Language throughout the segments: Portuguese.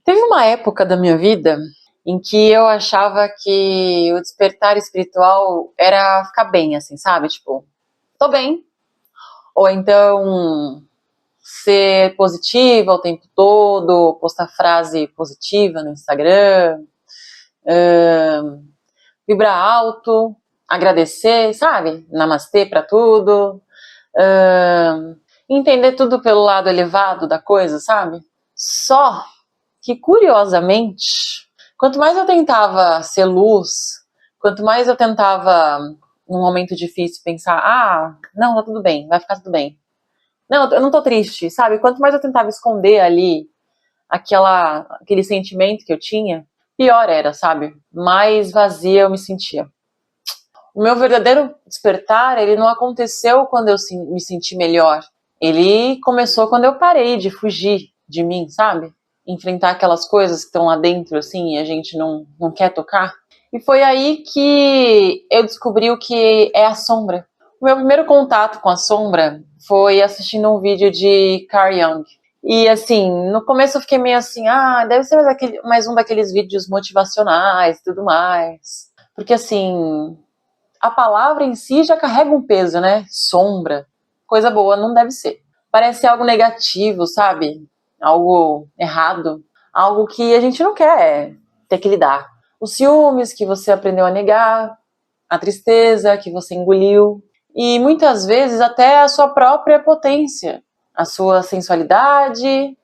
Teve uma época da minha vida em que eu achava que o despertar espiritual era ficar bem, assim, sabe? Tipo, tô bem. Ou então ser positiva o tempo todo, postar frase positiva no Instagram, vibrar alto, agradecer, sabe? Namastê pra tudo. Entender tudo pelo lado elevado da coisa, sabe? Só que, curiosamente, quanto mais eu tentava ser luz, quanto mais eu tentava, num momento difícil, pensar, não, tá tudo bem, vai ficar tudo bem. Não, eu não tô triste, sabe? Quanto mais eu tentava esconder ali aquele sentimento que eu tinha, pior era, sabe? Mais vazia eu me sentia. O meu verdadeiro despertar, ele não aconteceu quando eu me senti melhor. Ele começou quando eu parei de fugir de mim, sabe? Enfrentar aquelas coisas que estão lá dentro, assim, e a gente não quer tocar. E foi aí que eu descobri o que é a sombra. O meu primeiro contato com a sombra foi assistindo um vídeo de Carl Jung. E assim, no começo eu fiquei meio assim, deve ser mais um daqueles vídeos motivacionais e tudo mais. Porque assim, a palavra em si já carrega um peso, né? Sombra. Coisa boa não deve ser. Parece algo negativo, sabe? Algo errado. Algo que a gente não quer ter que lidar. Os ciúmes que você aprendeu a negar, a tristeza que você engoliu, e muitas vezes até a sua própria potência, a sua sensualidade,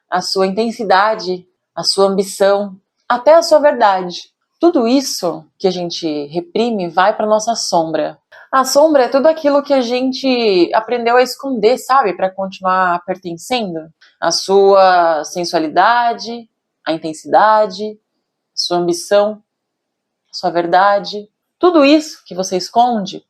a sua intensidade, a sua ambição, até a sua verdade. Tudo isso que a gente reprime vai para nossa sombra. A sombra é tudo aquilo que a gente aprendeu a esconder, sabe? Para continuar pertencendo. A sua sensualidade, a intensidade, a sua ambição, a sua verdade. Tudo isso que você esconde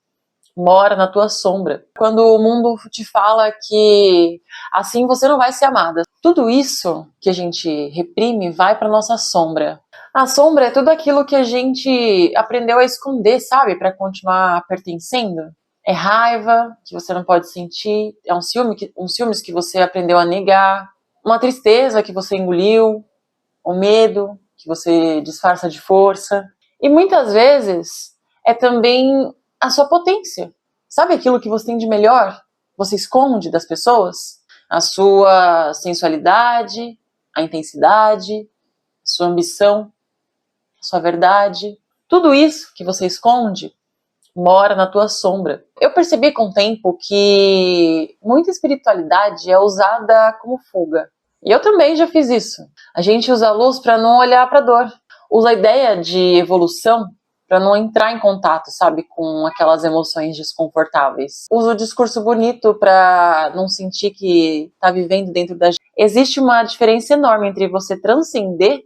mora na tua sombra. Quando o mundo te fala que assim você não vai ser amada, tudo isso que a gente reprime vai para nossa sombra. A sombra é tudo aquilo que a gente aprendeu a esconder, sabe, para continuar pertencendo. É raiva que você não pode sentir, é um ciúmes que você aprendeu a negar, uma tristeza que você engoliu, um medo que você disfarça de força. E muitas vezes é também a sua potência. Sabe aquilo que você tem de melhor? Você esconde das pessoas? A sua sensualidade, a intensidade, a sua ambição, a sua verdade. Tudo isso que você esconde mora na tua sombra. Eu percebi com o tempo que muita espiritualidade é usada como fuga. E eu também já fiz isso. A gente usa a luz para não olhar para a dor. Usa a ideia de evolução para não entrar em contato, sabe, com aquelas emoções desconfortáveis. Usa o discurso bonito para não sentir que está vivendo dentro da gente. Existe uma diferença enorme entre você transcender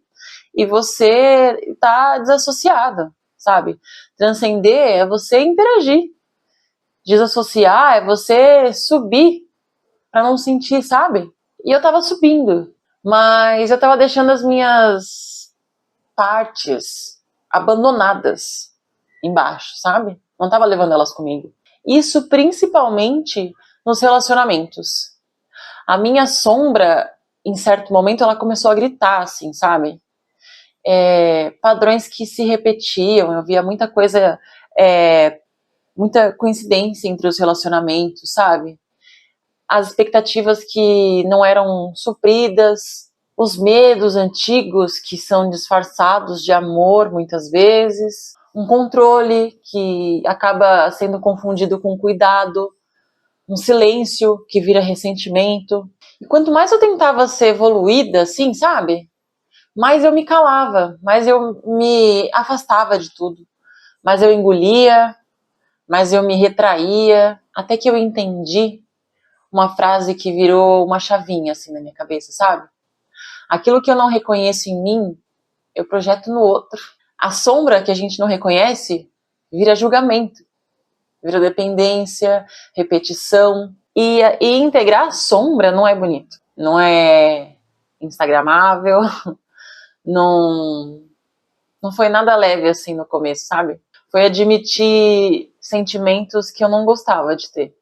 e você estar desassociado, sabe? Transcender é você interagir. Desassociar é você subir para não sentir, sabe? E eu tava subindo, mas eu tava deixando as minhas partes abandonadas embaixo, sabe? Não tava levando elas comigo. Isso principalmente nos relacionamentos. A minha sombra, em certo momento, ela começou a gritar, assim, sabe? Padrões que se repetiam, eu via muita coisa, muita coincidência entre os relacionamentos, sabe? As expectativas que não eram supridas, os medos antigos que são disfarçados de amor muitas vezes, um controle que acaba sendo confundido com cuidado, um silêncio que vira ressentimento. E quanto mais eu tentava ser evoluída, assim, sabe? Mais eu me calava, mais eu me afastava de tudo, mais eu engolia, mais eu me retraía, até que eu entendi uma frase que virou uma chavinha assim na minha cabeça, sabe? Aquilo que eu não reconheço em mim, eu projeto no outro. A sombra que a gente não reconhece vira julgamento, vira dependência, repetição. E integrar a sombra não é bonito, não é instagramável, não foi nada leve assim no começo, sabe? Foi admitir sentimentos que eu não gostava de ter.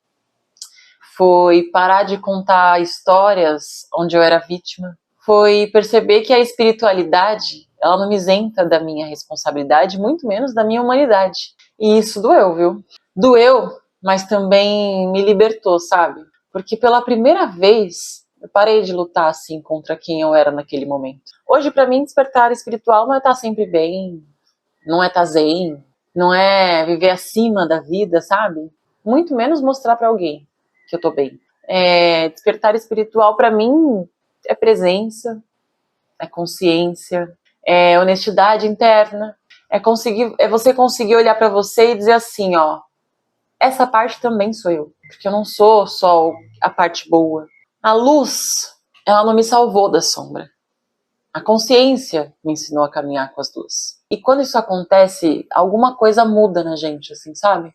Foi parar de contar histórias onde eu era vítima. foi perceber que a espiritualidade, ela não me isenta da minha responsabilidade, muito menos da minha humanidade. E isso doeu, viu? Doeu, mas também me libertou, sabe? Porque pela primeira vez eu parei de lutar assim contra quem eu era naquele momento. Hoje, pra mim, despertar espiritual não é estar sempre bem, não é estar zen, não é viver acima da vida, sabe? Muito menos mostrar pra alguém que eu tô bem. Despertar espiritual pra mim é presença, é consciência, é honestidade interna, é você conseguir olhar pra você e dizer assim, ó, essa parte também sou eu, porque eu não sou só a parte boa. A luz, ela não me salvou da sombra. A consciência me ensinou a caminhar com as duas. E quando isso acontece, alguma coisa muda na gente, assim, sabe?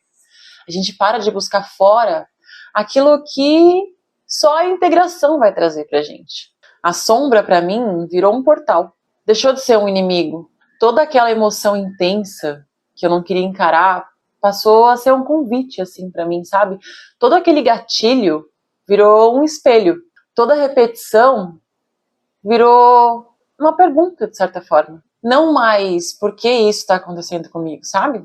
A gente para de buscar fora aquilo que só a integração vai trazer pra gente. A sombra, pra mim, virou um portal. Deixou de ser um inimigo. Toda aquela emoção intensa que eu não queria encarar passou a ser um convite, assim, pra mim, sabe? Todo aquele gatilho virou um espelho. Toda repetição virou uma pergunta, de certa forma. Não mais por que isso está acontecendo comigo, sabe?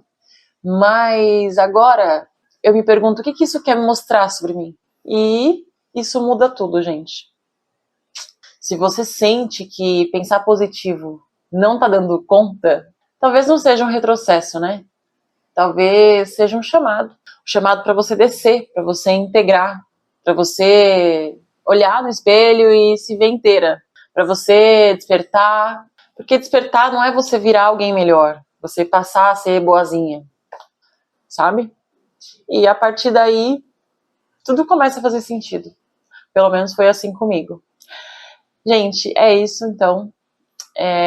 Mas agora eu me pergunto o que isso quer me mostrar sobre mim. E isso muda tudo, gente. Se você sente que pensar positivo não tá dando conta, talvez não seja um retrocesso, né? Talvez seja um chamado para você descer, para você integrar, para você olhar no espelho e se ver inteira, para você despertar, porque despertar não é você virar alguém melhor, você passar a ser boazinha, sabe? E a partir daí, tudo começa a fazer sentido. Pelo menos foi assim comigo. Gente, é isso então.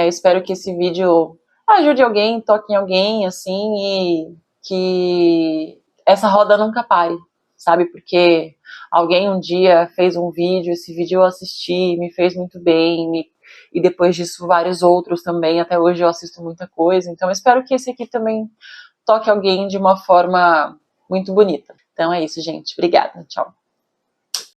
Espero que esse vídeo ajude alguém, toque em alguém, assim, e que essa roda nunca pare, sabe? Porque alguém um dia fez um vídeo, esse vídeo eu assisti, me fez muito bem, e depois disso vários outros também, até hoje eu assisto muita coisa, então espero que esse aqui também toque alguém de uma forma muito bonita. Então é isso, gente. Obrigada. Tchau.